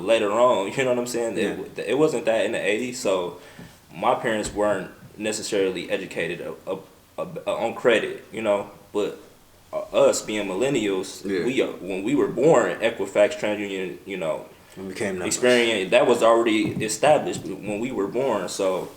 later on. You know what I'm saying? Yeah. It wasn't that in the 80s, so my parents weren't necessarily educated on credit, you know, but us being millennials, when we were born, Equifax, TransUnion, you know, Experian, that was already established when we were born. So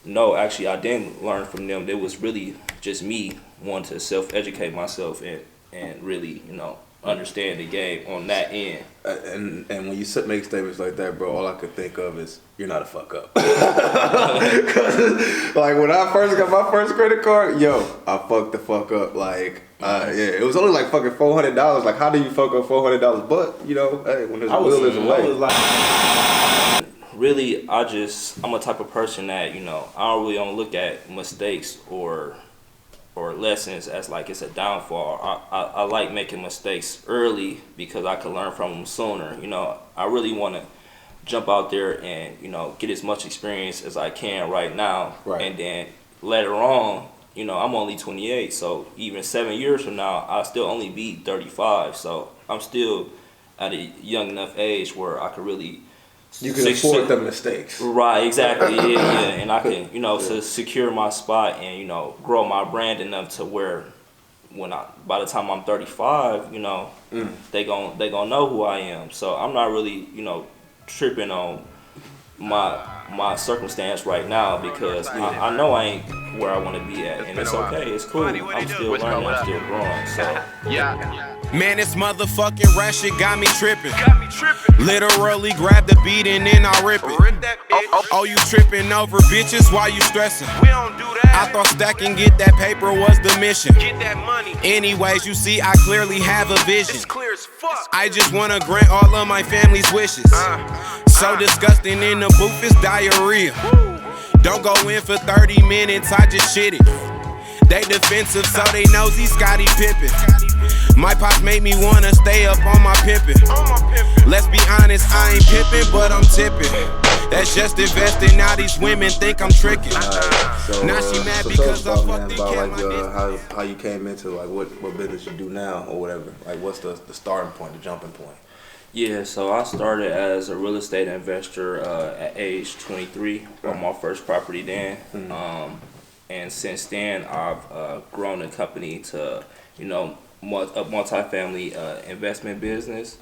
no, actually I didn't learn from them. It was really just me wanting to self-educate myself and really, you know, understand the game on that end. And when you make statements like that, bro, all I could think of is you're not a fuck up. 'Cause, like when I first got my first credit card, I fucked the fuck up. Like it was only like fucking $400. Like how do you fuck up $400? But you know, hey, when there's a will, there's a way. Really, I'm a type of person that, you know, I don't really don't look at mistakes or lessons as like it's a downfall. I like making mistakes early because I can learn from them sooner. You know, I really want to jump out there and, you know, get as much experience as I can right now. Right. And then later on, you know, I'm only 28, so even 7 years from now, I'll still only be 35. So I'm still at a young enough age where I could really... You can afford the mistakes. Right, exactly, yeah. And I can, you know, to secure my spot and, you know, grow my brand enough to where by the time I'm 35, you know, they gon' know who I am. So I'm not really, you know, tripping on my circumstance right now because I know I ain't where I want to be at, and it's okay, it's cool. I'm still learning, I'm still growing. So man, this motherfucking rap shit got me tripping. Literally grab the beat and then I rip it. Oh, you tripping over bitches while you stressing? We don't do that. I thought stacking get that paper was the mission. Get that money. Anyways, you see, I clearly have a vision. It's clear as fuck. I just wanna grant all of my family's wishes. So disgusting in the booth is diarrhea. Don't go in for 30 minutes, I just shit it. They defensive, so they nosy Scottie Pippen. My pops made me wanna stay up on my pimpin'. Let's be honest, I ain't pimpin', but I'm tippin'. That's just investing. Now these women think I'm tricking. Now she mad because I fucked the cat. Like how you came into like what business you do now or whatever. Like what's the starting point, the jumping point? Yeah, so I started as a real estate investor at age 23 on my first property then. And since then, I've grown the company to, you know, a multifamily investment business.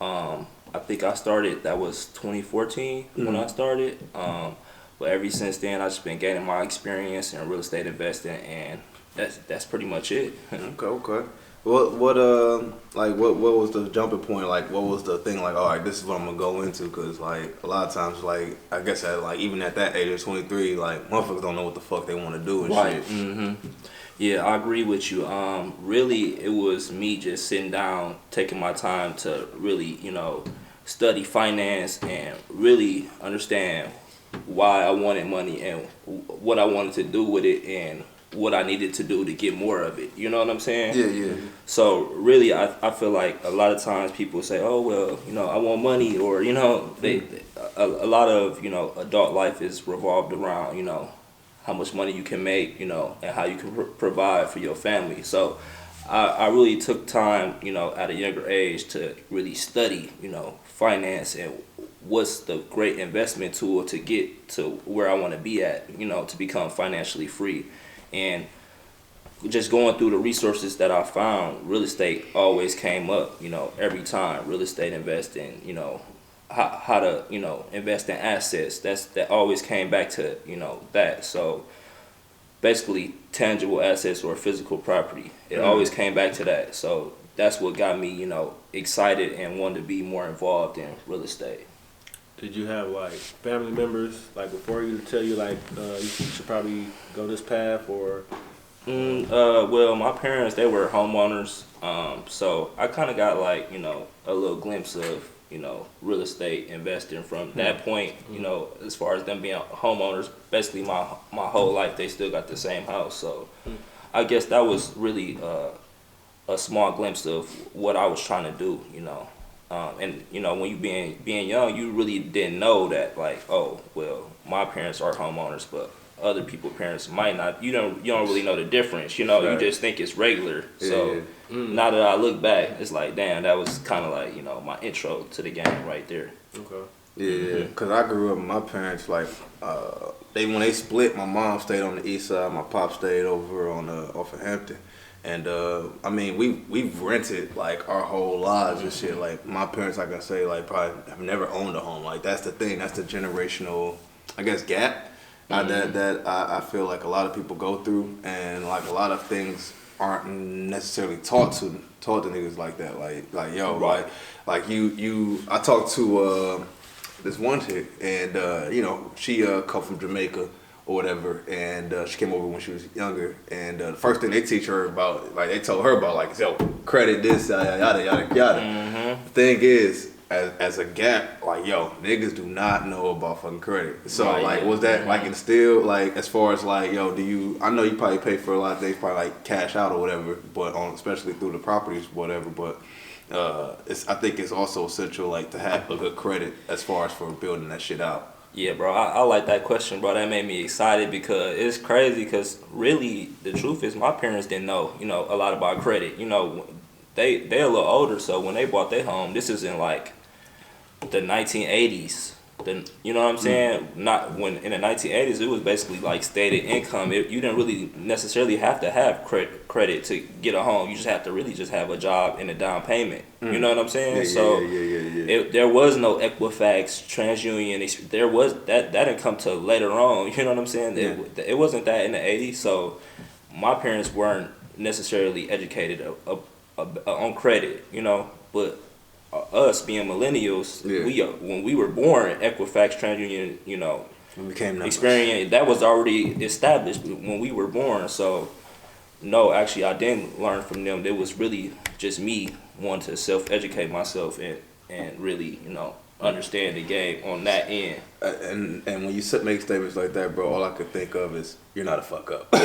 I think I started, that was 2014 when I started. But ever since then, I've just been gaining my experience in real estate investing, and that's pretty much it. Okay. What was the jumping point? Like, what was the thing? Like, all right, this is what I'm gonna go into. Cause like a lot of times, like I guess even at that age of 23, like motherfuckers don't know what the fuck they want to do and right. shit. Yeah, I agree with you. Really, it was me just sitting down, taking my time to really, you know, study finance and really understand why I wanted money and what I wanted to do with it and what I needed to do to get more of it. You know what I'm saying? Yeah. So really, I feel like a lot of times people say, oh, well, you know, I want money, or, you know, a lot of, you know, adult life is revolved around, you know, how much money you can make, you know, and how you can provide for your family. So I really took time, you know, at a younger age to really study, you know, finance and what's the great investment tool to get to where I want to be at, you know, to become financially free. And just going through the resources that I found, real estate always came up, you know, every time. Real estate investing, you know, how to, you know, invest in assets. That always came back to, you know, that. So basically tangible assets or physical property. It always came back to that. So that's what got me, you know, excited and wanted to be more involved in real estate. Did you have like family members like before you to tell you like you should probably go this path or? Well, my parents, they were homeowners, so I kind of got like, you know, a little glimpse of, you know, real estate investing from that point. You know, as far as them being homeowners, basically my whole life they still got the same house. So I guess that was really a small glimpse of what I was trying to do, you know. And you know, when you being young, you really didn't know that, like, oh, well, my parents are homeowners, but other people's parents might not. You don't really know the difference. You know, right. You just think it's regular. Yeah. So now that I look back, it's like, damn, that was kind of like, you know, my intro to the game right there. Okay. Yeah, because I grew up with my parents, like, when they split, my mom stayed on the east side, my pop stayed over on off of Hampton. And, I mean, we've rented, like, our whole lives and shit. Like, my parents, like I say, like, probably have never owned a home. Like, that's the thing. That's the generational, I guess, gap that I feel like a lot of people go through. And, like, a lot of things aren't necessarily taught to niggas like that. Like yo, Right. like I talked to this one chick, and you know, she come from Jamaica or whatever, and she came over when she was younger, and the first thing they teach her about, like, they told her about, like, yo, credit this, yada yada yada. The thing is, as a gap, like, yo, niggas do not know about fucking credit. So Right, like, yeah. was that like instilled, like, as far as like, yo, I know you probably pay for a lot of things, probably like cash out or whatever, but especially through the properties, whatever, but I think it's also essential, like, to have a good credit as far as for building that shit out. Yeah, bro, I like that question, bro. That made me excited because it's crazy. Because really, the truth is, my parents didn't know, you know, a lot about credit. You know, they're a little older, so when they bought their home, this is in like the 1980s. You know what I'm saying? Not when in the 1980s, it was basically like stated income. You didn't really necessarily have to have credit to get a home. You just have to really just have a job and a down payment. You know what I'm saying? There was no Equifax, TransUnion. There was that didn't come till later on. You know what I'm saying? It wasn't that in the 80s. So my parents weren't necessarily educated on credit. You know, but us being millennials, when we were born, Equifax, TransUnion, you know, Experian, that was already established when we were born. So, no, actually, I didn't learn from them. It was really just me wanting to self-educate myself and really, you know, understand the game on that end. And when you make statements like that, bro, all I could think of is, you're not a fuck up. 'Cause,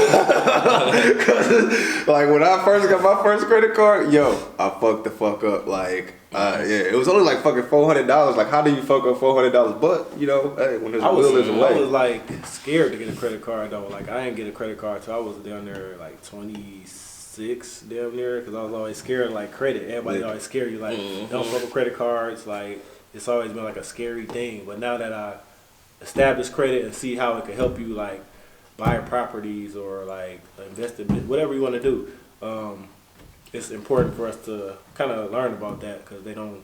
like, when I first got my first credit card, yo, I fucked the fuck up. Like, it was only like fucking $400. Like, how do you fuck up $400? But, you know, hey, when there's a will, there's a way. I was like scared to get a credit card though. Like, I didn't get a credit card till I was down there like 26 damn near, because I was always scared, like, credit. Everybody's always scared you, like, don't fuck with credit cards. Like, it's always been like a scary thing. But now that I established credit and see how it can help you, like, buy properties or like invest in whatever you want to do, it's important for us to kind of learn about that, because we don't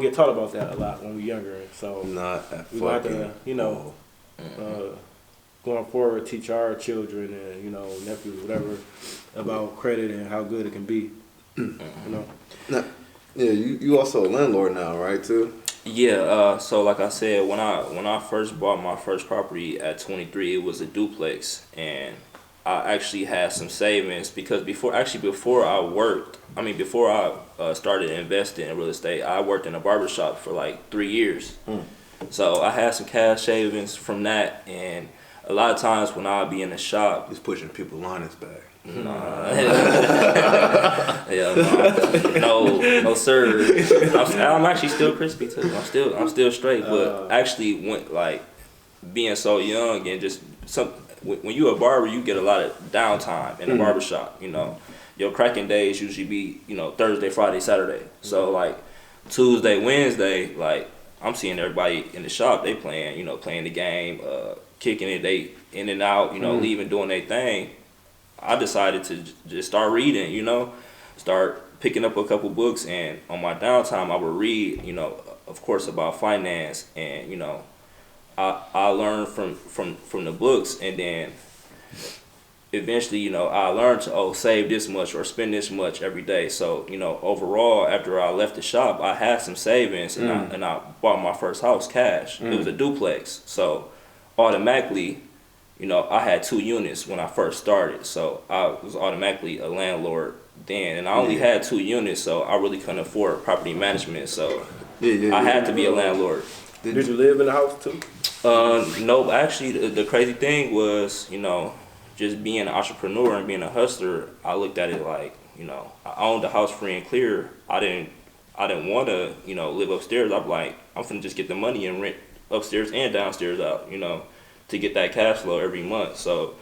get taught about that a lot when we're younger. So we have to, you know, going forward, teach our children and, you know, nephews, whatever, about credit and how good it can be. You know. Now, yeah, you also a landlord now, right? Too. Yeah, so like I said, when I first bought my first property at 23, it was a duplex, and I actually had some savings because before I started investing in real estate, I worked in a barbershop for like 3 years. So I had some cash savings from that, and a lot of times when I'd be in the shop, Just pushing people's linings back. No sir. I'm actually still crispy too. I'm still straight, but actually went like being so young and just when you a barber, you get a lot of downtime in the barbershop. You know, your cracking days usually be, you know, Thursday, Friday, Saturday. So like Tuesday, Wednesday, like I'm seeing everybody in the shop, they playing the game, kicking it, they in and out, you know, leaving, doing their thing. I decided to just start reading, you know, start picking up a couple books, and on my downtime I would read, you know, of course, about finance, and, you know, I learned from the books, and then eventually, you know, I learned to save this much or spend this much every day. So, you know, overall, after I left the shop, I had some savings, and I bought my first house cash. It was a duplex, so automatically, you know, I had 2 units when I first started, so I was automatically a landlord then, and I only had 2 units, so I really couldn't afford property management, so I had to be a landlord. Did you live in the house too? No, actually, the crazy thing was, you know, just being an entrepreneur and being a hustler, I looked at it like, you know, I owned the house free and clear. I didn't want to, you know, live upstairs. I'm like, I'm finna just get the money and rent upstairs and downstairs out, you know, to get that cash flow every month. So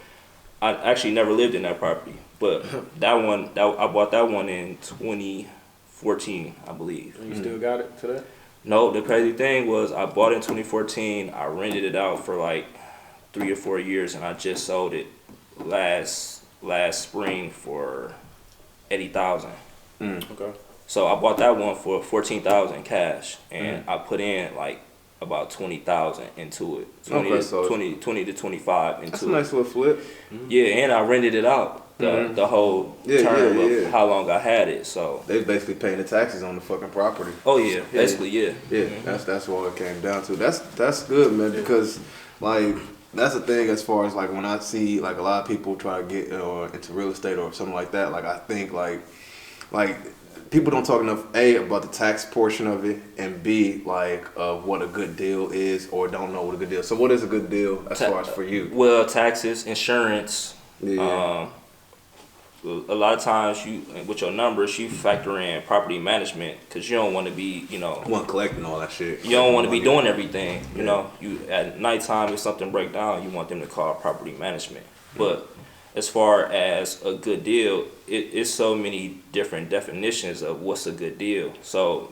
I actually never lived in that property, but I bought that one in 2014, I believe. And you still got it today? No, the crazy thing was I bought it in 2014. I rented it out for like 3 or 4 years, and I just sold it last spring for $80,000. Okay. So I bought that one for $14,000 cash, and I put in like about $20,000 into it. 20 to 25 into it. That's a nice little flip. Yeah, and I rented it out the whole term of how long I had it. So they basically paying the taxes on the fucking property. Oh yeah, basically yeah. Yeah, that's what it came down to. That's good, man, because like that's the thing as far as like when I see like a lot of people try to get into real estate or something like that. Like I think like people don't talk enough A about the tax portion of it, and B like of what a good deal is, or don't know what a good deal. So what is a good deal as far as for you? Well, taxes, insurance. Yeah. A lot of times you with your numbers you factor in property management because you don't want to be One collecting all that shit. You don't want to be doing everything. You know, you at nighttime if something break down, you want them to call property management. But as far as a good deal, it's so many different definitions of what's a good deal. So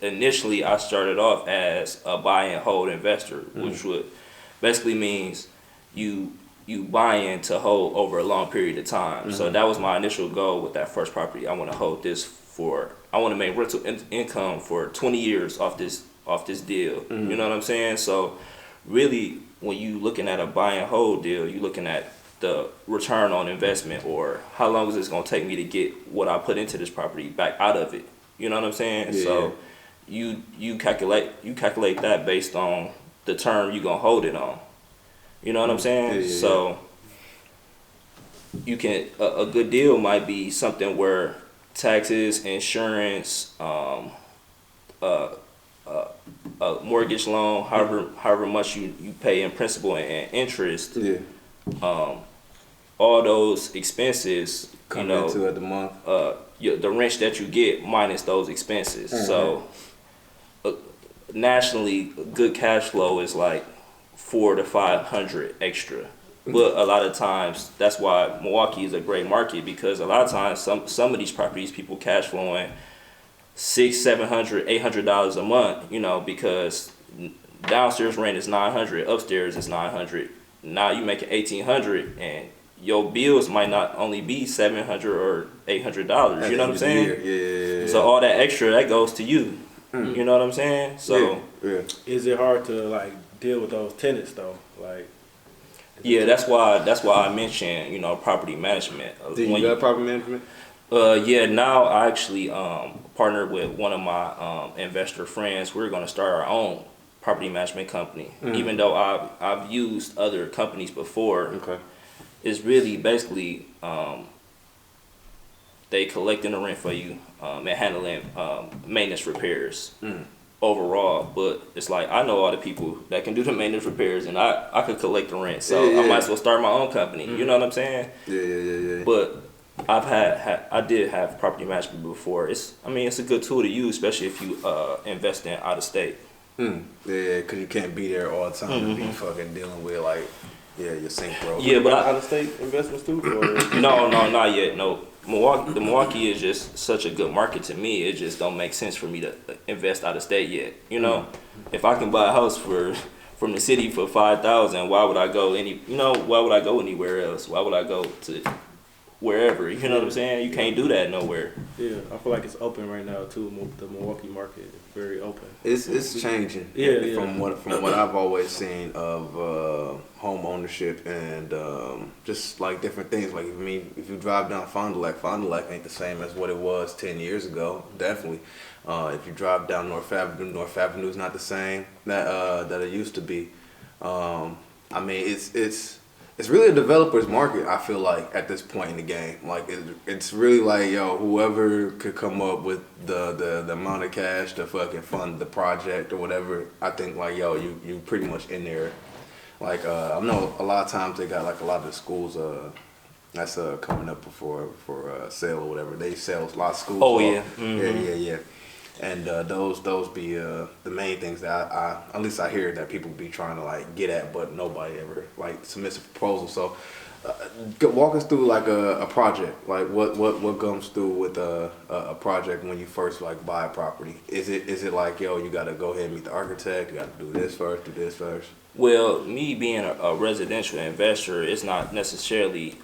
initially, I started off as a buy and hold investor, which would basically means you buy in to hold over a long period of time. So that was my initial goal with that first property. I want to hold this I want to make rental income for 20 years off this deal. You know what I'm saying? So really, when you looking at a buy and hold deal, you looking at the return on investment, or how long is this going to take me to get what I put into this property back out of it. You know what I'm saying? Yeah. So you calculate that based on the term you're going to hold it on. You know what I'm saying? Yeah. So you can a good deal might be something where taxes, insurance, a mortgage loan, however much you pay in principal and interest. Yeah. All those expenses Come into at the month. The rent that you get minus those expenses. So nationally, good cash flow is like $400 to $500 extra. But a lot of times, that's why Milwaukee is a great market, because a lot of times some of these properties people cash flowing $600, $700, $800 a month. Because downstairs rent is $900, upstairs is $900. Now you make it $1,800, and your bills might not only be $700 or $800. You know what I'm saying? Yeah. So all that extra that goes to you. You know what I'm saying? So yeah. Is it hard to like deal with those tenants though? Like. Yeah, that's why I mentioned property management. Do you got property management? Yeah. Now I actually partnered with one of my investor friends. We're gonna start our own property management company. Even though I've used other companies before. Okay. It's really basically they collecting the rent for you and handling maintenance repairs. Overall, but it's like I know all the people that can do the maintenance repairs, and I could collect the rent, so I might as well start my own company. You know what I'm saying? Yeah. But I did have property management before. It's a good tool to use, especially if you invest in out of state. Yeah, because you can't be there all the time and be fucking dealing with like your sink broke. Yeah, but out of state investments too. Or? No, not yet. No. Milwaukee is just such a good market to me. It just don't make sense for me to invest out of state yet. If I can buy a house from the city for $5,000, why would I go Why would I go anywhere else? Why would I go to wherever? You know what I'm saying? You can't do that nowhere. Yeah, I feel like it's open right now too. The Milwaukee market is very open. It's changing. Yeah. From what I've always seen of home ownership and just like different things. Like if you drive down Fond du Lac ain't the same as what it was 10 years ago. Definitely. If you drive down North Avenue is not the same that it used to be. It's really a developer's market, I feel like, at this point in the game. Like, it's really like, whoever could come up with the amount of cash to fucking fund the project or whatever, I think, like, you pretty much in there. Like, I know a lot of times they got, like, a lot of the schools that's coming up for sale or whatever. They sell a lot of schools. Oh, yeah. Yeah. And those be the main things that I at least I hear that people be trying to like get at, but nobody ever like submits a proposal. So Walk us through like a project. Like what comes through with a project when you first like buy a property? Is it like, yo, you gotta go ahead and meet the architect, you gotta do this first? Well, me being a residential investor, it's not necessarily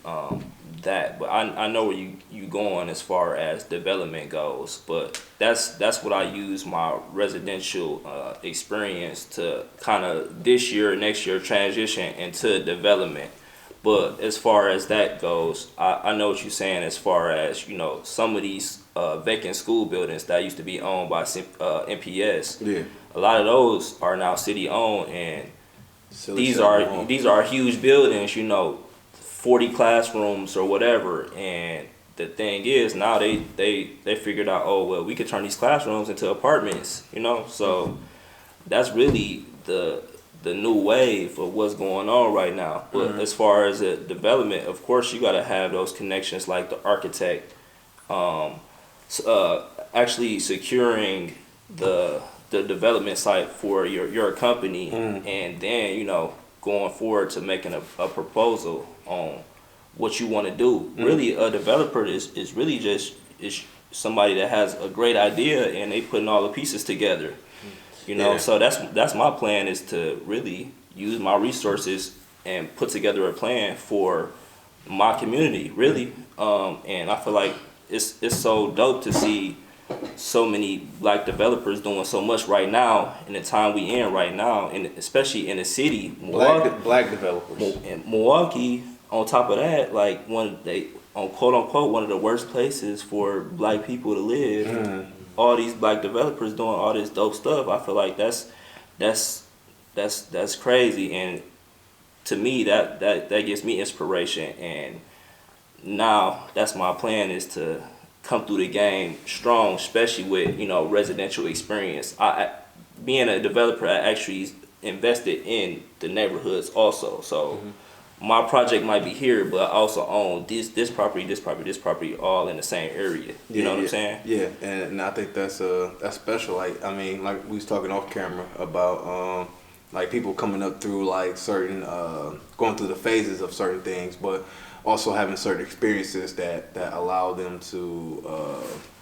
that, but I know where you going as far as development goes. But that's what I use my residential experience to kind of this year, next year transition into development. But as far as that goes, I know what you're saying as far as, you know, some of these vacant school buildings that used to be owned by MPS. Yeah. A lot of those are now city owned, and Silly these shit are going on. these are huge buildings, you know, 40 classrooms or whatever. And the thing is, now they figured out, oh well, we could turn these classrooms into apartments, you know. So that's really the new wave of what's going on right now. But as far as the development, of course, you got to have those connections like the architect, actually securing the development site for your company, and then, you know, going forward to making a proposal on what you want to do. Really, a developer is really just is somebody that has a great idea and they putting all the pieces together. You know, so that's my plan, is to really use my resources and put together a plan for my community, really. And I feel like it's so dope to see so many black developers doing so much right now in the time we in right now, and especially in the city. Black developers. And Milwaukee, on top of that, like quote unquote one of the worst places for black people to live. All these black developers doing all this dope stuff. I feel like that's crazy, and to me that gives me inspiration. And now that's my plan, is to come through the game strong, especially with, you know, residential experience. I being a developer, I actually invested in the neighborhoods also. So my project might be here, but I also own this property, all in the same area. You know what I'm saying? Yeah, and I think that's special. Like, I mean, like we was talking off camera about like people coming up through like certain going through the phases of certain things, but also having certain experiences that allow them to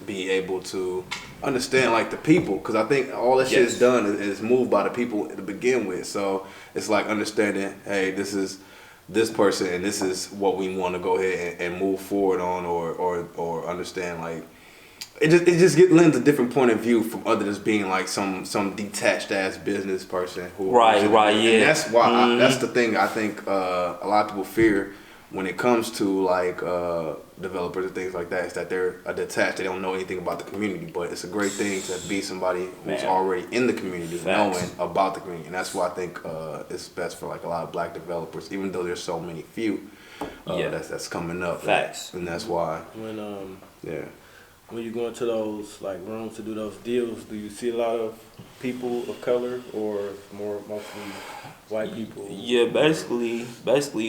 be able to understand like the people, because I think all that shit is done is moved by the people to begin with. So it's like understanding, hey, this is this person and this is what we want to go ahead and move forward on, or understand, like it just lends a different point of view from other just being like some detached ass business person who right, yeah. And that's why that's the thing I think a lot of people fear when it comes to like developers and things like that, is that they're detached. They don't know anything about the community, but it's a great thing to be somebody who's already in the community, knowing about the community. And that's why I think it's best for like a lot of black developers, even though there's so many few that's coming up. Facts. And that's why when you go into those like rooms to do those deals, do you see a lot of people of color or mostly white people? Yeah, basically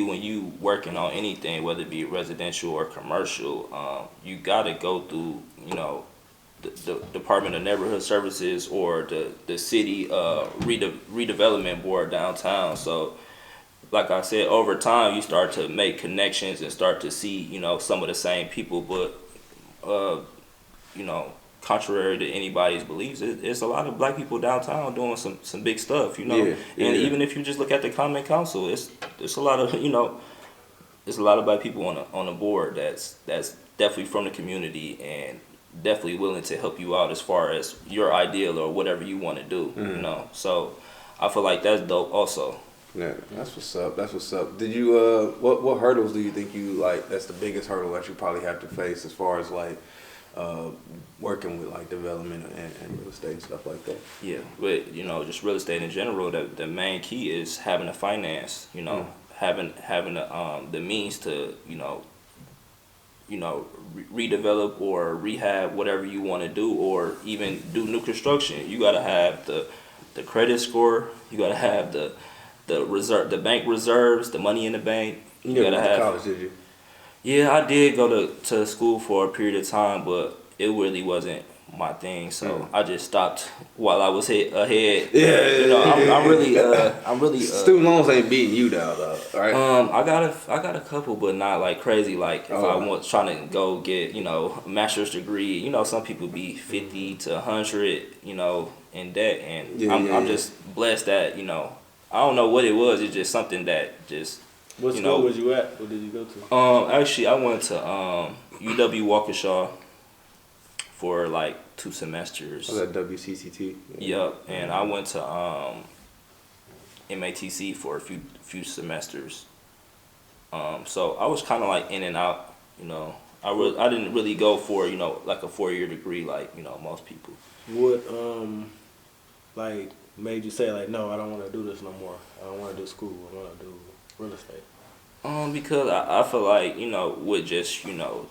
when you working on anything, whether it be residential or commercial, you gotta go through, you know, the Department of Neighborhood Services or the city redevelopment board downtown. So like I said, over time you start to make connections and start to see, you know, some of the same people, but you know, contrary to anybody's beliefs, it's a lot of black people downtown doing some big stuff, you know. And even if you just look at the Common Council, it's a lot of, you know, there's a lot of black people on the board that's definitely from the community and definitely willing to help you out as far as your ideal or whatever you want to do, you know. So I feel like that's dope also. Yeah, that's what's up. That's what's up. Did you what hurdles do you think you like? That's the biggest hurdle that you probably have to face as far as like working with like development and real estate and stuff like that? Yeah, but you know, just real estate in general, the main key is having the finance. You know, having the means to redevelop or rehab whatever you want to do, or even do new construction. You gotta have the credit score. You gotta have the reserve, the bank reserves, the money in the bank. You gotta have. College, did you? Yeah, I did go to school for a period of time, but it really wasn't my thing. So I just stopped while I was ahead. Yeah, you know, I'm really. Student loans ain't beating you down though, right? I got a couple, but not like crazy. Like if I was trying to go get, you know, a master's degree, you know, some people be 50 to 100, you know, in debt, and I'm just blessed that, you know, I don't know what it was. It's just something that just. What school was you at? What did you go to? Actually, I went to UW Waukesha for like 2 semesters. Was that WCCT? Yep, and I went to MATC for a few semesters. So I was kind of like in and out, you know. I didn't really go for, you know, like a 4-year degree like, you know, most people. What like made you say like, no, I don't want to do this no more. I don't want to do school. I want to do real estate. Because I feel like, you know, with just, you know,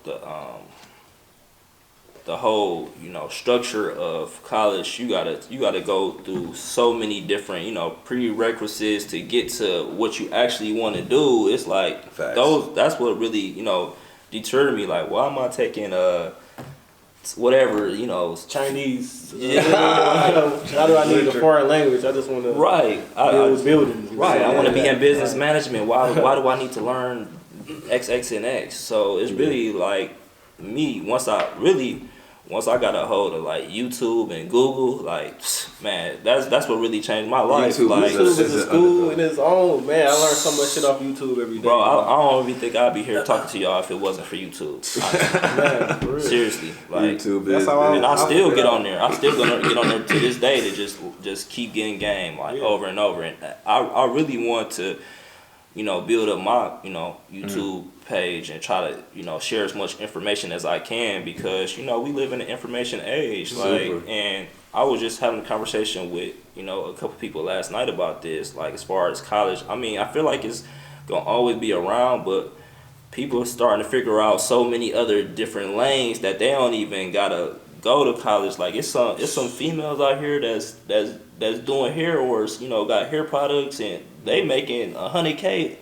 the whole, you know, structure of college, you gotta go through so many different, you know, prerequisites to get to what you actually want to do. It's like that's what really, you know, deterred me. Like, why am I taking whatever, you know, Chinese? Yeah. How do I need a foreign language? I just want to build buildings. Right. I want to be in business management. Why do I need to learn X, X, and X? So it's really like me, once I got a hold of like YouTube and Google, like, man, that's what really changed my life. YouTube like, is a school in its own. Man, I learned so much shit off YouTube every day. Bro, I don't even think I'd be here talking to y'all if it wasn't for YouTube. Man, for real. Seriously, like, YouTube that's is, how and I still get on there. I'm still gonna get on there to this day to just keep getting game like over and over. And I really want to, you know, build up my, you know, YouTube page and try to, you know, share as much information as I can, because, you know, we live in an information age. Like, and I was just having a conversation with, you know, a couple people last night about this, like, as far as college. I mean, I feel like it's gonna always be around, but people are starting to figure out so many other different lanes that they don't even gotta go to college. Like, it's some females out here that's doing hair, or, you know, got hair products, and they making $100K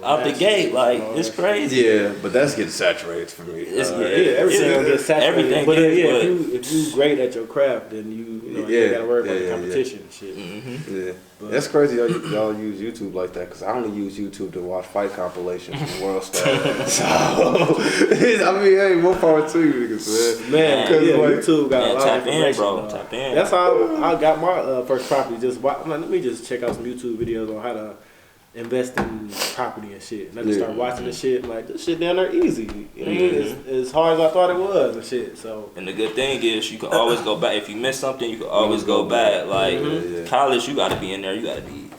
out the gate. Like, it's crazy. Yeah, but that's getting saturated for me. Everything gets saturated. Everything but gets, if you great at your craft, then you gotta worry about the competition and shit. Mm-hmm. Yeah, that's crazy. Y'all use YouTube like that, because I only use YouTube to watch fight compilations from World Star. So I mean, hey, more power to you, niggas, man. YouTube got a lot of information. Tap in. That's how I got my first property. Just watch. I'm like, let me just check out some YouTube videos on how to invest in property and shit. And I just start watching the shit. I'm like, this shit down there easy. You know, it's as hard as I thought it was and shit. So. And the good thing is you can always go back. If you miss something, you can always go back. Like college, you got to be in there. You got to be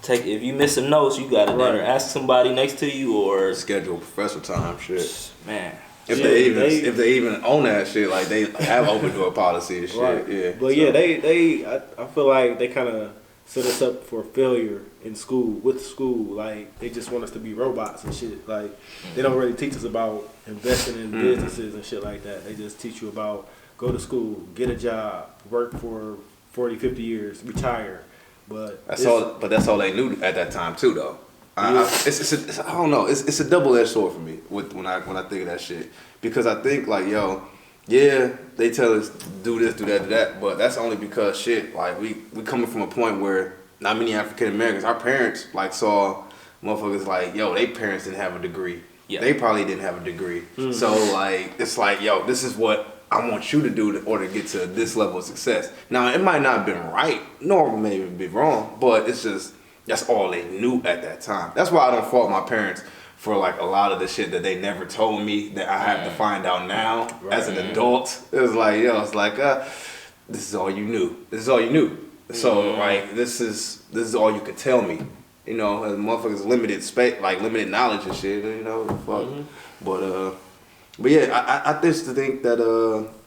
if you miss some notes, you got to ask somebody next to you, or schedule professor time shit. Man. If they even own that shit, like they have open door policy and shit. Right. Yeah. But I feel like they kind of set us up for failure in school, with school. Like, they just want us to be robots and shit. Like, they don't really teach us about investing in businesses and shit like that. They just teach you about go to school, get a job, work for 40, 50 years, retire. But that's all they knew at that time too, though. I don't know. It's a double-edged sword for me when I think of that shit, because I think like, yo, yeah, they tell us do this, do that, do that, but that's only because shit, like we coming from a point where not many African Americans, our parents like saw motherfuckers like, yo, they parents didn't have a degree. Yeah. They probably didn't have a degree. So like, it's like, yo, this is what I want you to do in order to get to this level of success. Now, it might not have been right, nor maybe be wrong, but it's just, that's all they knew at that time. That's why I don't fault my parents for like a lot of the shit that they never told me that I have to find out now as an adult. It was like, yo, it's like, this is all you knew. This is all you knew. So like, this is all you could tell me. You know, motherfuckers limited space, like limited knowledge and shit. You know, fuck. But yeah, I just think that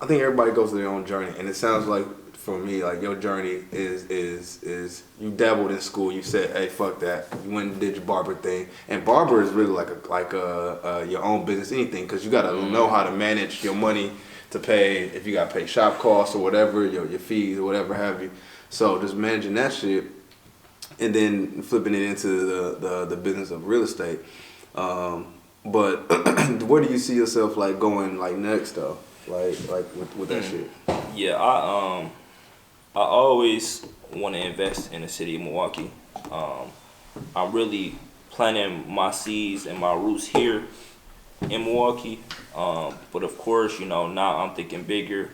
I think everybody goes through their own journey, and it sounds like, for me, like, your journey is you dabbled in school. You said, hey, fuck that. You went and did your barber thing, and barber is really like your own business, anything, because you gotta know how to manage your money to pay, if you gotta pay shop costs or whatever, your fees or whatever have you. So just managing that shit, and then flipping it into the business of real estate. But where do you see yourself like going like next though? like with that shit? Yeah, I always want to invest in the city of Milwaukee. I'm really planting my seeds and my roots here in Milwaukee. But of course, you know, now I'm thinking bigger.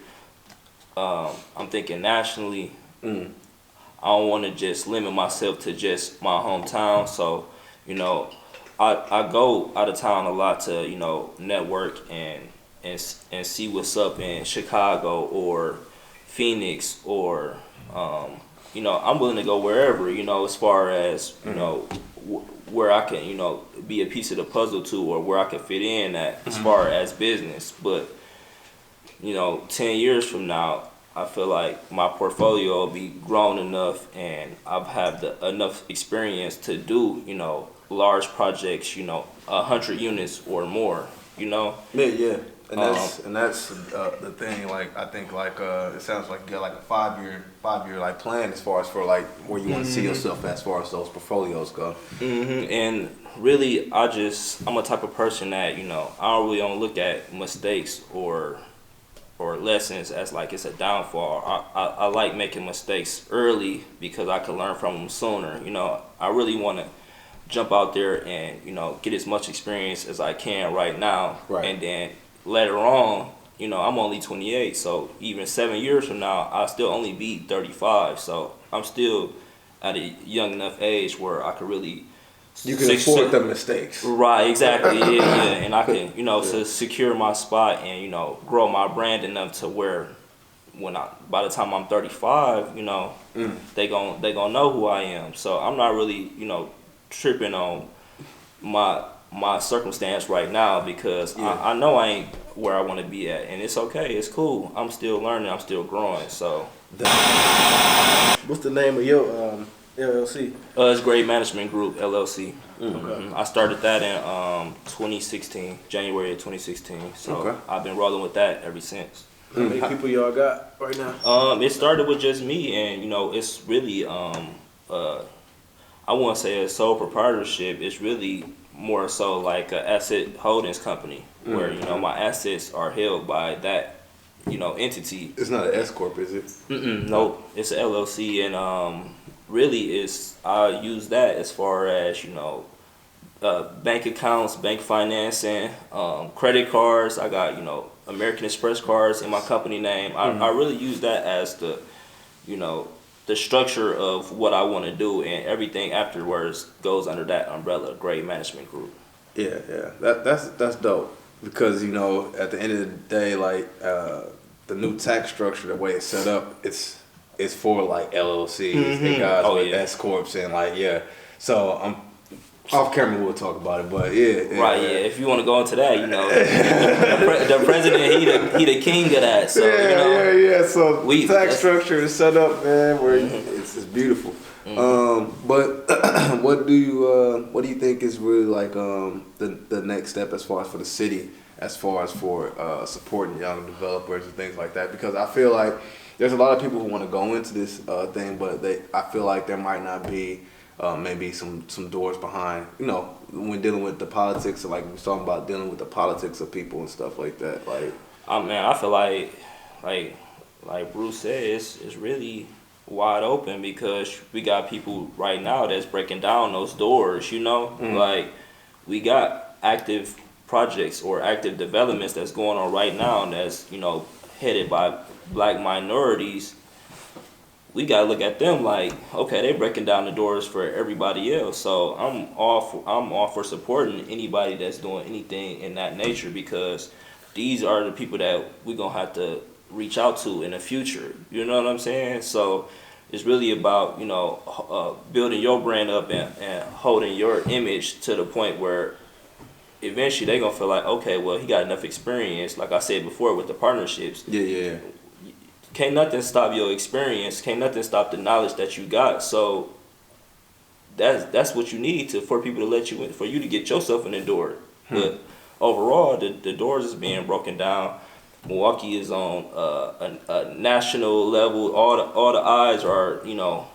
I'm thinking nationally. I don't want to just limit myself to just my hometown. So, you know, I go out of town a lot to, you know, network and see what's up in Chicago or Phoenix or, you know, I'm willing to go wherever, you know, as far as, you know, where I can, you know, be a piece of the puzzle to, or where I can fit in at as far as business. But, you know, 10 years from now, I feel like my portfolio will be grown enough and I've had enough experience to do, you know, large projects, you know, 100 units or more, you know? Yeah. And that's the thing. Like I think like it sounds like you got like a five year like plan as far as for like where you want to see yourself as far as those portfolios go. And really, I'm a type of person that, you know, I don't really look at mistakes or lessons as like it's a downfall. I like making mistakes early because I can learn from them sooner. You know, I really want to jump out there and, you know, get as much experience as I can right now. Right. And then later on, you know, I'm only 28, so even 7 years from now, I'll still only be 35. So I'm still at a young enough age where I could really... You can afford the mistakes. Right, exactly, yeah. And I can, you know, to secure my spot and, you know, grow my brand enough to where by the time I'm 35, you know, they gon' know who I am. So I'm not really, you know, tripping on my circumstance right now because I know I ain't where I want to be at, and it's okay, it's cool. I'm still learning, I'm still growing. So, what's the name of your LLC? It's Gray Management Group LLC. Okay. I started that in 2016, January of 2016. So I've been rolling with that ever since. How many people y'all got right now? It started with just me, and you know, it's really I wouldn't say a sole proprietorship. It's really more so like an asset holdings company where, you know, my assets are held by that, you know, entity. It's not an S corp, is it? Nope, it's an LLC, and really I use that as far as, you know, bank accounts, bank financing, credit cards. I got, you know, American Express cards in my company name. I really use that as the, you know, the structure of what I want to do, and everything afterwards goes under that umbrella, Gray Management Group. Yeah. That's dope because, you know, at the end of the day, like the new tax structure, the way it's set up, it's for like LLCs and guys with S corps and like So I'm off camera. We'll talk about it, but yeah. If you want to go into that, you know, the president, he the king of that. So you know, So the tax structure is set up, man, where it's beautiful. But what do you think is really like the next step as far as for the city, as far as for supporting young developers and things like that? Because I feel like there's a lot of people who want to go into this thing, but I feel like there might not be maybe some doors behind, you know, when dealing with the politics, like we're talking about dealing with the politics of people and stuff like that. Like, man, I feel like Bruce said, it's really wide open because we got people right now that's breaking down those doors, you know? Like, we got active projects or active developments that's going on right now that's, you know, headed by black minorities. We gotta look at them like, okay, they breaking down the doors for everybody else. So I'm all for supporting anybody that's doing anything in that nature because these are the people that we're gonna have to reach out to in the future. You know what I'm saying? So it's really about, you know, building your brand up and holding your image to the point where eventually they're gonna feel like, okay, well, he got enough experience. Like I said before with the partnerships. Yeah. Can't nothing stop your experience. Can't nothing stop the knowledge that you got. So that's what you need for people to let you in, for you to get yourself in the door. But overall, the doors is being broken down. Milwaukee is on a national level. All the eyes are, you know,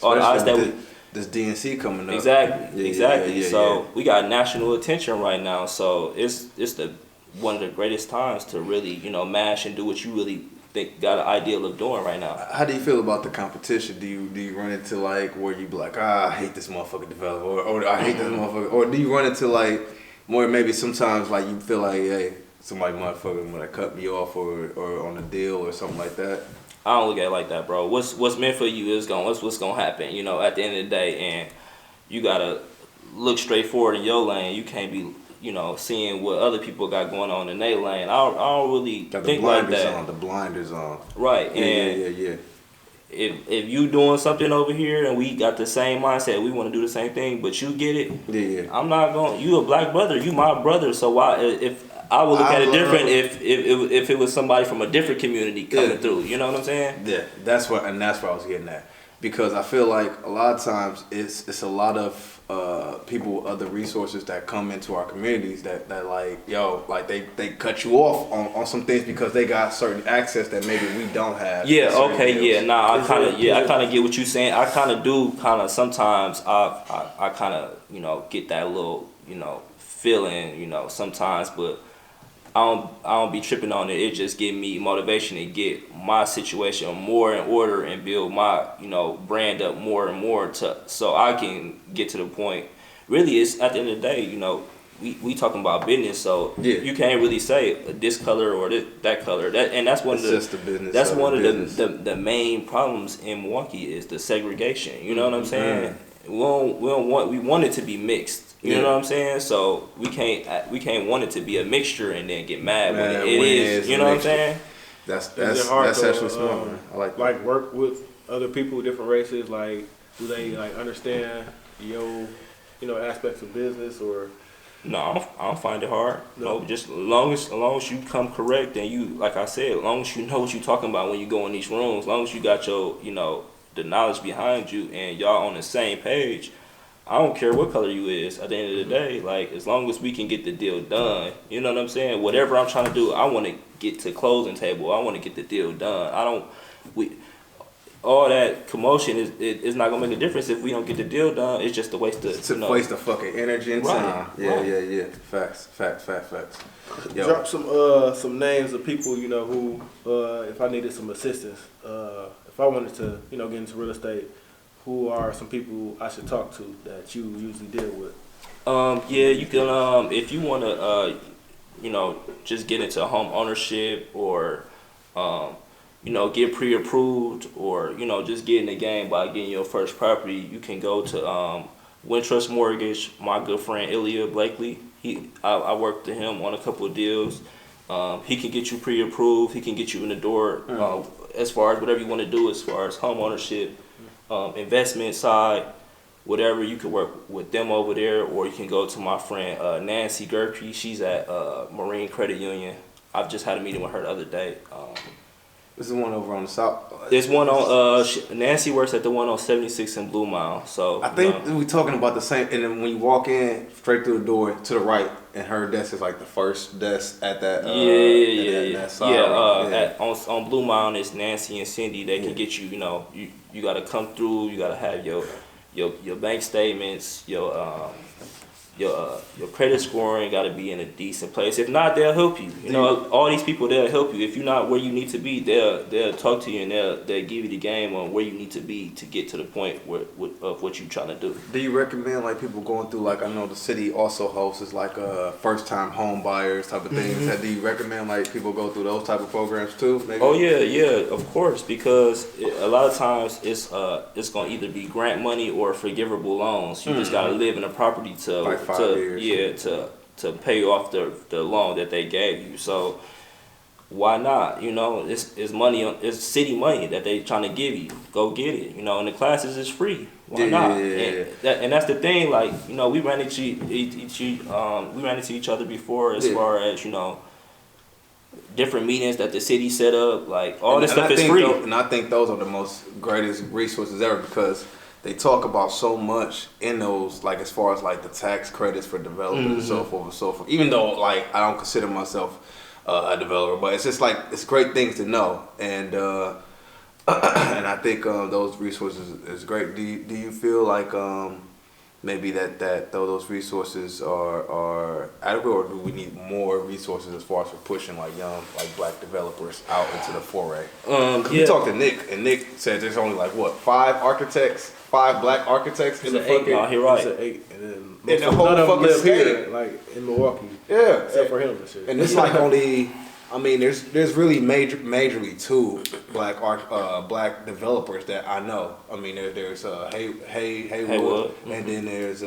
all the eyes that this DNC coming up. Exactly. So we got national attention right now. So it's the one of the greatest times to really, you know, mash and do what you really think got an ideal of doing right now. How do you feel about the competition? Do you run into like where you be like, I hate this motherfucking developer, or I hate this motherfucker, or do you run into like more maybe sometimes like you feel like, hey, somebody motherfucking wanna cut me off or on a deal or something like that? I don't look at it like that, bro. What's meant for you is what's gonna happen, you know, at the end of the day, and you gotta look straight forward in your lane. You can't be, you know, seeing what other people got going on in their lane. I don't really think like that. The blinders on. Right. Yeah. If you doing something over here and we got the same mindset, we want to do the same thing, but you get it. Yeah. I'm not going. You a black brother. You my brother. So why? If I would look at it different if it was somebody from a different community coming through. You know what I'm saying? Yeah. That's what I was getting at, because I feel like a lot of times it's a lot of people with other resources that come into our communities that like, yo, like they cut you off on some things because they got certain access that maybe we don't have. Yeah, okay, yeah. Nah, I kind of get what you're saying. I kind of do sometimes I kind of, you know, get that little, you know, feeling, you know, sometimes, but I don't be tripping on it. It just give me motivation to get my situation more in order and build my, you know, brand up more and more so I can get to the point. Really, it's at the end of the day, you know, we talking about business, so you can't really say this color or that color. That's one of the main problems in Milwaukee is the segregation. You know what I'm saying? We want it to be mixed. You know what I'm saying? So we can't want it to be a mixture and then get mad when it is. You know what I'm saying? That's hard actually smart, man. I like that. Like work with other people with different races. Like, do they like understand your, you know, aspects of business or? No, I don't find it hard. No, just as long as you come correct and you, like I said, as long as you know what you're talking about when you go in these rooms, as long as you got your, you know, the knowledge behind you and y'all on the same page. I don't care what color you is at the end of the day. Like, as long as we can get the deal done, you know what I'm saying? Whatever I'm trying to do, I want to get to closing table. I want to get the deal done. All that commotion is not gonna make a difference if we don't get the deal done. It's just a waste of waste of fucking energy and time. Yeah. Facts. Yo. Drop some names of people, you know, who if I needed some assistance, if I wanted to, you know, get into real estate. Who are some people I should talk to that you usually deal with? Yeah, you can. If you want to, you know, just get into home ownership or, you know, get pre-approved or, you know, just get in the game by getting your first property, you can go to Wintrust Mortgage. My good friend Ilya Blakely. I worked with him on a couple of deals. He can get you pre-approved. He can get you in the door as far as whatever you want to do as far as home ownership. Investment side, whatever, you can work with them over there, or you can go to my friend Nancy Gerke. She's at Marine Credit Union. I've just had a meeting with her the other day. This is one over on the south. There's one on Nancy works at the one on 76 in Blue Mile. So I think we're talking about the same. And then when you walk in straight through the door to the right, and her desk is like the first desk at that. On Blue Mile, it's Nancy and Cindy. They can get you. You know, you got to come through. You got to have your bank statements, your credit scoring got to be in a decent place. If not, they'll help you. You know, all these people, they'll help you. If you're not where you need to be, they'll talk to you and they'll give you the game on where you need to be to get to the point of what you're trying to do. Do you recommend like people going through, like, I know the city also hosts like first time home buyers type of things. Do you recommend like people go through those type of programs too? Maybe? Oh yeah, of course, because a lot of times it's gonna either be grant money or forgivable loans. You just gotta live in a property to like 5 years. to pay off the loan that they gave you. So why not? You know, it's money, it's city money that they trying to give you. Go get it. You know, and the classes is free. Why not? And that's the thing. Like, you know, we ran into each other before as far as, you know, different meetings that the city set up. Like, all this stuff is free. And I think those are the most greatest resources ever, because they talk about so much in those, like, as far as like the tax credits for developers and so forth and so forth. Even though, like, I don't consider myself a developer, but it's just like, it's great things to know. And and I think those resources is great. Do you feel like maybe that those resources are adequate, or do we need more resources as far as for pushing like young black developers out into the foray? We talked to Nick, and Nick said there's only like what 5 black architects in the fucking. No, he right. It's 8, and then In the whole fucking state, here, like in Milwaukee. Yeah, except for him and shit. And it's like only. I mean, there's really majorly 2 black developers that I know. I mean, there's Haywood, and then there's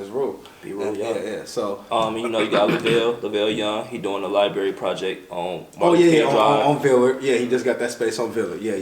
Rue. Yeah. So you know, you got Lavelle Young. He doing a library project on. On Villard. Yeah, he just got that space on Villard. Yeah.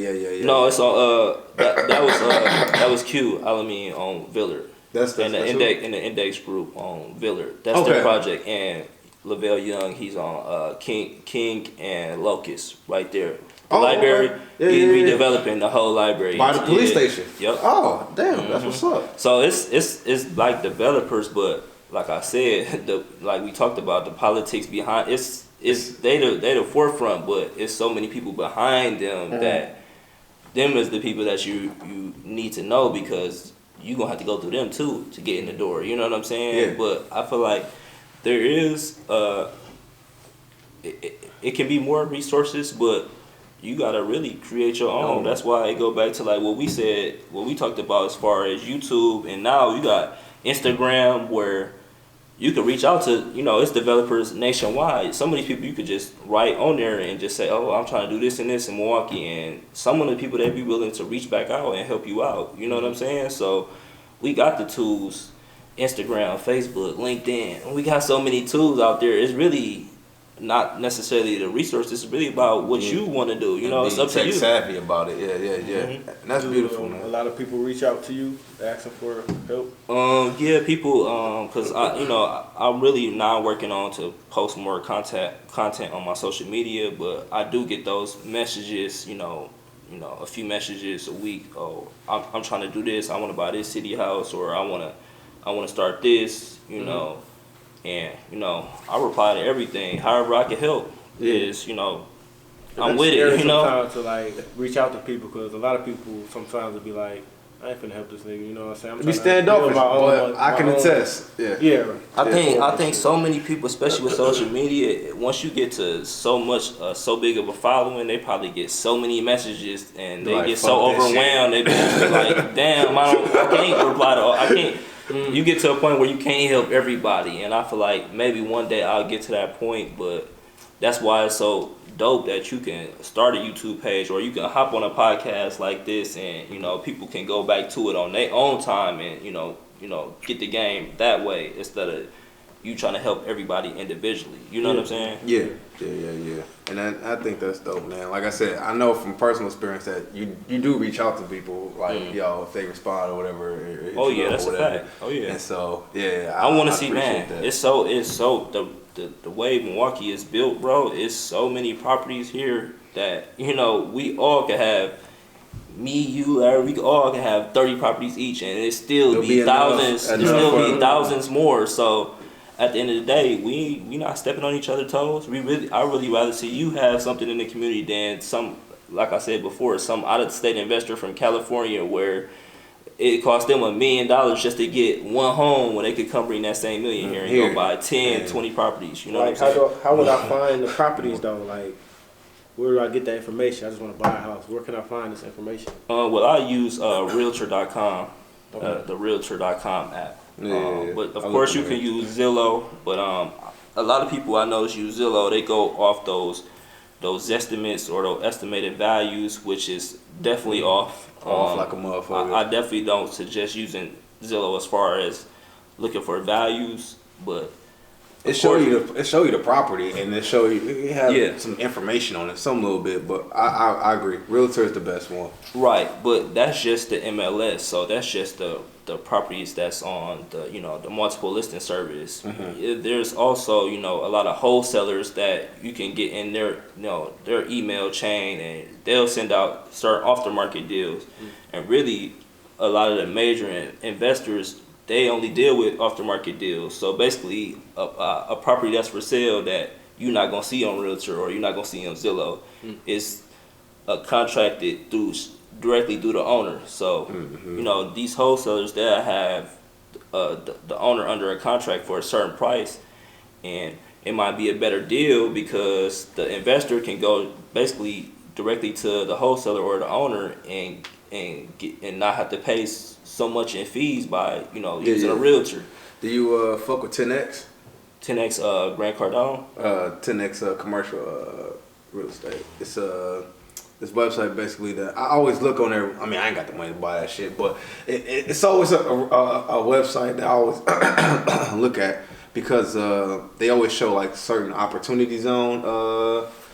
No, it's on that was Q Alameen on Villard. That's in the index group on Villard. That's their project. And Lavelle Young, he's on King and Locust right there. The library, he's redeveloping the whole library by the police station. Yep. Oh, damn, that's what's up. So it's like developers, but like I said, like we talked about, the politics behind they the forefront, but it's so many people behind them that them is the people that you need to know, because you gonna have to go through them too to get in the door. You know what I'm saying? Yeah. But I feel like there is it can be more resources, but you gotta really create your own. That's why it go back to like what we talked about as far as YouTube, and now you got Instagram where you can reach out to, it's developers nationwide. Some of these people you could just write on there and just say, oh, I'm trying to do this and this in Milwaukee, and some of the people they be willing to reach back out and help you out. You know what I'm saying? So we got the tools. Instagram, Facebook, LinkedIn. We got so many tools out there. It's really not necessarily the resources. It's really about what you want to do. It's up to you. Savvy about it. Yeah. And that's beautiful, man. A lot of people reach out to you asking for help. Yeah, people. Cause I'm really now working on to post more content on my social media, but I do get those messages. A few messages a week. Oh, I'm trying to do this. I want to buy this city house, or I want to start this, and I reply to everything. However I can help is, I'm with it, Sometimes to like reach out to people, because a lot of people sometimes will be like, I ain't finna help this nigga, you know what I'm saying? I'm we stand up, but I can attest. Yeah. I think so many people, especially with social media, once you get to so big of a following, they probably get so many messages and they get so overwhelmed. They be like, damn, I can't reply to all. I can't. You get to a point where you can't help everybody, and I feel like maybe one day I'll get to that point, but that's why it's so dope that you can start a YouTube page, or you can hop on a podcast like this, and people can go back to it on their own time, and get the game that way, instead of you trying to help everybody individually. You know what I'm saying? Yeah. And I think that's dope, man. Like I said, I know from personal experience that you do reach out to people, like if they respond or whatever. That's a fact. Oh yeah. And so I want to see, man. That. It's so the way Milwaukee is built, bro. It's so many properties here that we all can have. Me, you, Larry, we all can have 30 properties each, and it still be thousands. It still be thousands more. So at the end of the day, we not stepping on each other's toes. I really rather see you have something in the community than some, like I said before, some out of state investor from California where it cost them $1 million just to get one home, when they could come bring that same million here and go buy 10, 20 properties. You know what I'm saying? How would I find the properties though? Like, where do I get that information? I just want to buy a house. Where can I find this information? Well, I use Realtor.com, the Realtor.com app. But of course you can use Zillow, but a lot of people I know use Zillow. They go off those estimates or those estimated values, which is definitely off. Like a motherfucker. I definitely don't suggest using Zillow as far as looking for values, but it show you the property, and it show you have some information on it, some little bit. But I agree, Realtor is the best one. Right, but that's just the MLS. So that's just the properties that's on the multiple listing service. There's also a lot of wholesalers that you can get in their email chain, and they'll send out certain off the market deals. And really, a lot of the major investors, they only deal with off the market deals. So basically, a property that's for sale that you're not gonna see on Realtor or you're not gonna see on Zillow is contracted directly through the owner. So these wholesalers that have the owner under a contract for a certain price, and it might be a better deal because the investor can go basically directly to the wholesaler or the owner and not have to pay so much in fees by using a realtor. Do you fuck with 10X? 10X Grant Cardone. 10X commercial real estate. It's this website basically that I always look on there. I mean, I ain't got the money to buy that shit, but it's always a website that I always look at because they always show like certain opportunity zone.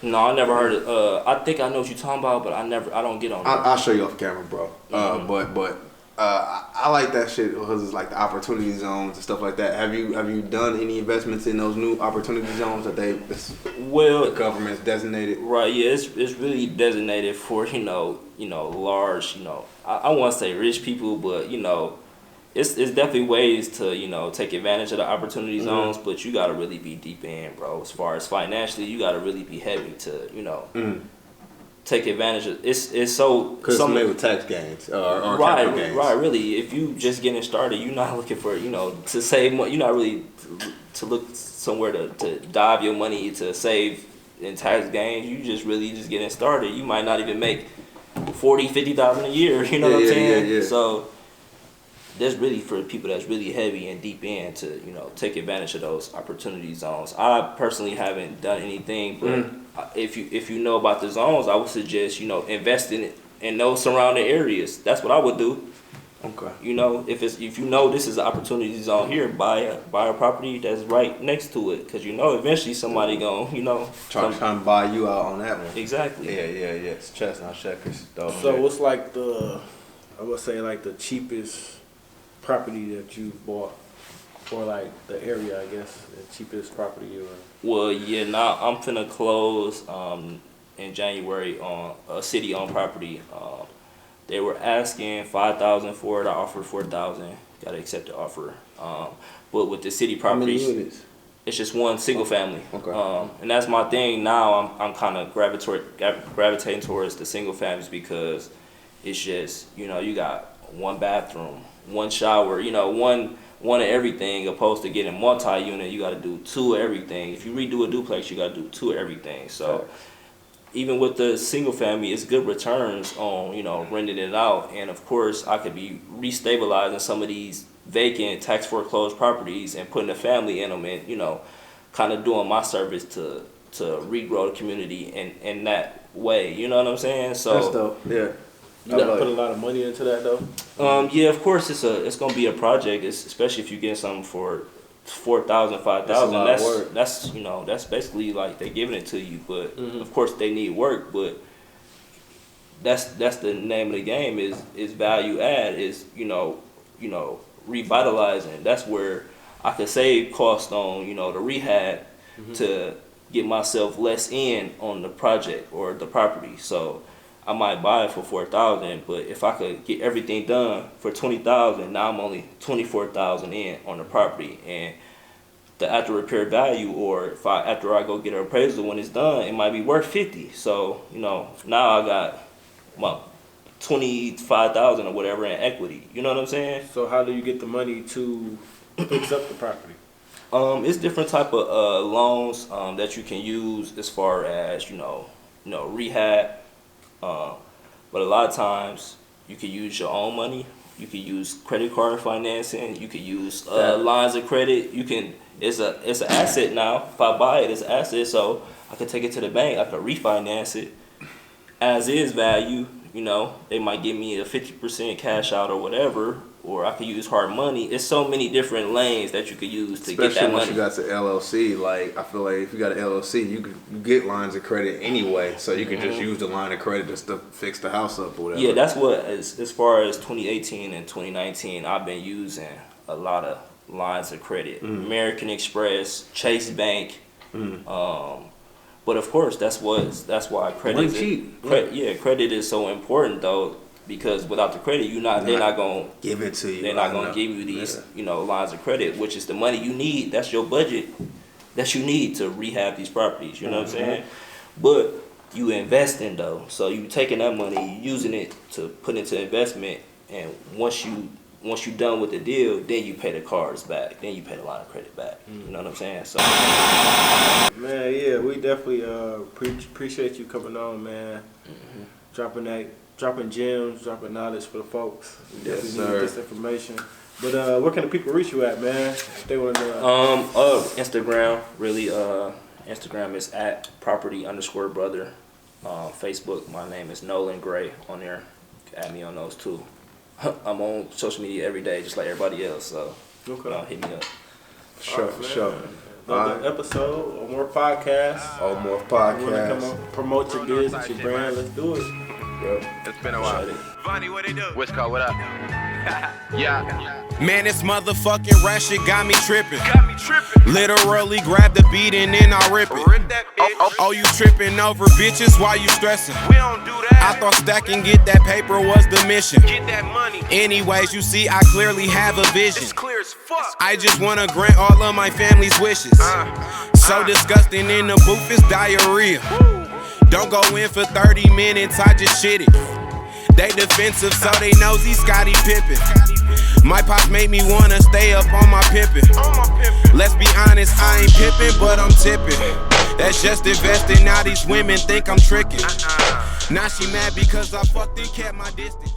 No, I never heard it. I think I know what you're talking about, but I don't get on there. I'll show you off camera, bro. But I like that shit because it's like the opportunity zones and stuff like that. Have you done any investments in those new opportunity zones that the government's designated? Right. Yeah, it's really designated for large I want to say rich people, but it's definitely ways to take advantage of the opportunity zones, but you got to really be deep in, bro. As far as financially, you got to really be heavy to take advantage of it's so because it's made with tax gains or right capital gains. Right, really, if you just getting started, you're not looking for to save money. You're not really to look somewhere to dive your money to save in tax gains. You just getting started. You might not even make $40,000-$50,000 a year, what I'm saying? Yeah. So that's really for people that's really heavy and deep in to take advantage of those opportunity zones. I personally haven't done anything, but if you know about the zones, I would suggest invest in it in those surrounding areas. That's what I would do. Okay. If this is an opportunity zone here, buy a property that's right next to it, because eventually somebody gonna trying to buy you out on that one. Exactly. Yeah. It's chestnut checkers. So what's like I would say like the cheapest property that you bought, or like the area, I guess, the cheapest property you were? Well, yeah, now I'm finna close in January on a city-owned property. They were asking $5,000 for it. I offered $4,000. Gotta accept the offer. But with the city properties, how many units? It's just one single family. Okay. And that's my thing now. I'm kind of gravitating towards the single families because it's just you got one bathroom, one shower, one of everything, opposed to getting multi-unit. You got to do two of everything. If you redo a duplex, you got to do two of everything. So even with the single family, it's good returns on renting it out. And of course, I could be restabilizing some of these vacant tax foreclosed properties and putting a family in them, and kind of doing my service to regrow the community in that way. You know what I'm saying? So that's dope. Yeah. You gotta put a lot of money into that though. Yeah, of course it's gonna be a project, especially if you get something for $4,000, $5,000. That's basically like they giving it to you. But of course they need work. But that's the name of the game is value add, is revitalizing. That's where I could save cost on the rehab to get myself less in on the project or the property. So I might buy it for $4,000, but if I could get everything done for $20,000, now I'm only $24,000 in on the property, and the after repair value, or after I go get an appraisal when it's done, it might be worth $50,000. So now I got $25,000 or whatever in equity. You know what I'm saying? So how do you get the money to fix up the property? It's different type of loans that you can use as far as rehab. But a lot of times you can use your own money. You can use credit card financing. You can use lines of credit. It's an asset now. If I buy it, it's an asset. So I can take it to the bank. I can refinance it as is value. They might give me a 50% cash out or whatever, or I could use hard money. It's so many different lanes that you could use to get that money. Especially once you got to LLC, like I feel like if you got an LLC, you get lines of credit anyway, so you can just use the line of credit just to fix the house up or whatever. Yeah, that's what as far as 2018 and 2019, I've been using a lot of lines of credit. American Express, Chase Bank. But of course, that's why credit credit is so important though, because without the credit, they're not gonna give it to you. They're not gonna give you these lines of credit, which is the money you need. That's your budget that you need to rehab these properties. You know what I'm saying? But you investing though, so you taking that money, using it to put into investment, and once once you're done with the deal, then you pay the cards back. Then you pay the line of credit back. You know what I'm saying? So, man, yeah, we definitely appreciate you coming on, man. Dropping gems, dropping knowledge for the folks. We definitely need this information. But where can the people reach you at, man? If they want to Instagram, really. Instagram is at property_brother. Facebook, my name is Nolan Gray on there. You can add me on those too. I'm on social media every day, just like everybody else. So, hit me up. Sure. Another episode, Omorph Podcast. Omorph You want to come on, promote your business, your brand? Let's do it. Yep. It's been a while. Vonnie, what they do? What's called? What up? Yeah. Man, this motherfucking rap shit got me tripping. Literally grab the beat and then I rip it. Rip that bitch. Oh, you tripping over bitches while you stressing? We don't do that. I thought stacking get that paper was the mission. Get that money. Anyways, you see, I clearly have a vision. It's clear as fuck. I just wanna grant all of my family's wishes. So disgusting in the booth, it's diarrhea. Don't go in for 30 minutes, I just shit it. They defensive, so they nosy Scottie Pippen. My pops made me wanna stay up on my pimpin'. Let's be honest, I ain't pippin', but I'm tippin'. That's just investing, now these women think I'm trickin'. Now she mad because I fucked and kept my distance.